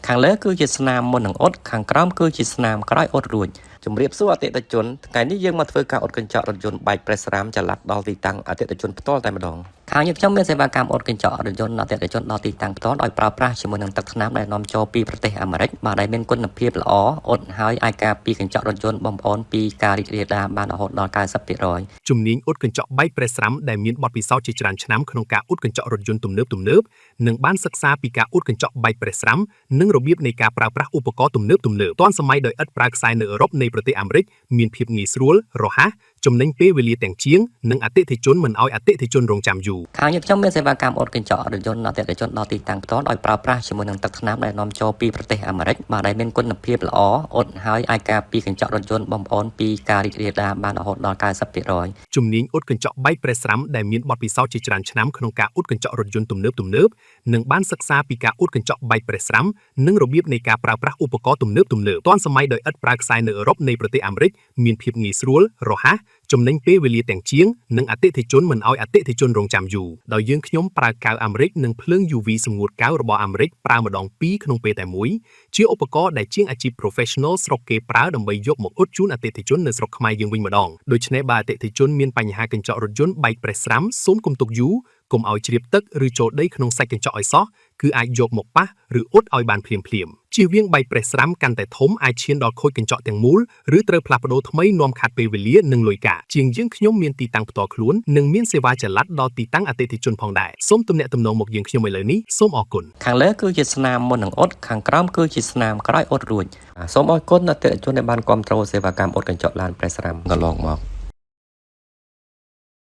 ខាងលើគឺជាស្នាមមុននឹងអ៊ុតខាងក្រោមគឺជាស្នាមក្រោយអ៊ុតរួចជំរាបសួរអតិថិជនថ្ងៃនេះយើងមកធ្វើការអ៊ុតកញ្ចក់រថយន្តបែកប្រេសរ៉ាមចល័តដល់ទីតាំងអតិថិជនផ្ទាល់តែម្ដងខាងខ្ញុំមានសេវាកម្មអ៊ុតកញ្ចក់រថយន្តអតិថិជនដល់ទីតាំងផ្ទាល់ដោយប្រើប្រាស់ជាមួយនឹងទឹកថ្នាំដែលនាំចូលពីប្រទេសអាមេរិកបាទដែលមានគុណភាពល្អអ៊ុតហើយអាចការពារកញ្ចក់រថយន្តបងប្អូនពីការរីករាលដាលបានរហូតដល់ 90% ជំនាញអ៊ុតកញ្ចក់បែកប្រេសរ៉ាមដែលមានបទពិសោធន៍ជាច្រើនឆ្នាំក្នុងការអ៊ុតកញ្ចក់រថយន្តទំនើបនិងបានសិក្សាពីការអ៊ុតកញ្ចក់បែកប្រេសរ៉ាមនិងរបៀបនៃការប្រើប្រាស់ឧបករណ៍ទំនើបទាន់សម័យដោយឥតប្រើខ្សែនៅអឺរ៉ុបនៃប្រទេសអាមេរិកមានភាពងាយស្រួលរហ័សចំណេញពេលវេលាទាំងជាងនិងអតិថិជនមិនឲ្យអតិថិជនរងចាំយូរខាងខ្ញុំមានសេវាកម្មអ៊ុតកញ្ចក់រថយន្តអតិថិជនដល់ទីតាំងផ្ទាល់ដោយប្រើប្រាស់ជាមួយនឹងទឹកថ្នាំដែលនាំចូលពីប្រទេសអាមេរិកបាទដែលមានគុណភាពល្អអ៊ុតហើយអាចការពារកញ្ចក់រថយន្តបងប្អូនពីការរីករាលដាលបានរហូតដល់ 90% ជំនាញអ៊ុតកញ្ចក់បែកប្រេសរ៉ាមដែលមានបទពិសោធន៍ជាច្រើនឆ្នាំក្នុងការអ៊ុតកញ្ចក់រថយន្តទំនើបនិងបានសិក្សាពីការអ៊ុតកញ្ចក់បែកប្រេសរ៉ាមនិងរបៀបនៃការប្រើប្រាស់ឧបករណ៍ទំនើបទាន់សម័យដោយឥតប្រើខ្សែនៅអឺរ៉ុបនៃប្រទេសអាមេរិកមានភាពងាយស្រួលរហ័សចំណេញពេលវេលាទាំងជាងនិងអតិថិជនមិនឲ្យអតិថិជនរងចាំយូរដោយយើងខ្ញុំប្រើកៅអាមេរិកនិងភ្លើង UV សម្ងួតកៅរបស់អាមេរិកប្រើម្ដង2ក្នុងពេលតែមួយជាឧបករណ៍ដែលជាងអាជីព professional ស្រុកគេប្រើដើម្បីយកមកអ៊ុតជូនអតិថិជននៅស្រុកខ្មែរយើងវិញម្ដងដូច្នេះបើអតិថិជនមានបញ្ហាកញ្ចក់រថយន្តបែកប្រេសរ៉ាមសូមកុំទុកយូរកុំឲ្យជ្រាបទឹកឬចូលដីក្នុងសាច់កញ្ចក់ឲ្យសោះគឺអាចយកមកប៉ះឬអ៊ុតឲ្យបានភ្លាមជៀសវាងបែកប្រេសរ៉ាមកាន់តែធំអាចឈានដល់ខូចកញ្ចក់ទាំងមូលឬត្រូវផ្លាស់ប្ដូរថ្មីនាំខាត់ពេលវេលានិងលុយកាក់ជាងយើងខ្ញុំមានទីតាំងផ្ទាល់ខ្លួននិងមានសេវាចល័តដល់ទីតាំងអតិថិជនផងដែរសូមទំនាក់ទំនងមកយើងខ្ញុំឥឡូវនេះសូមអរគុណខាងលើគឺជាស្នាមមុននឹងអ៊ុតខាងក្រោមគឺជាស្នាមក្រោយអ៊ុតរួចសូមអរគុណអតិថិជនដែលបានគាំទ្រសេវាកម្មអ៊ុតកញ្ចក់ឡានប្រេសរ៉ាមកន្លងមក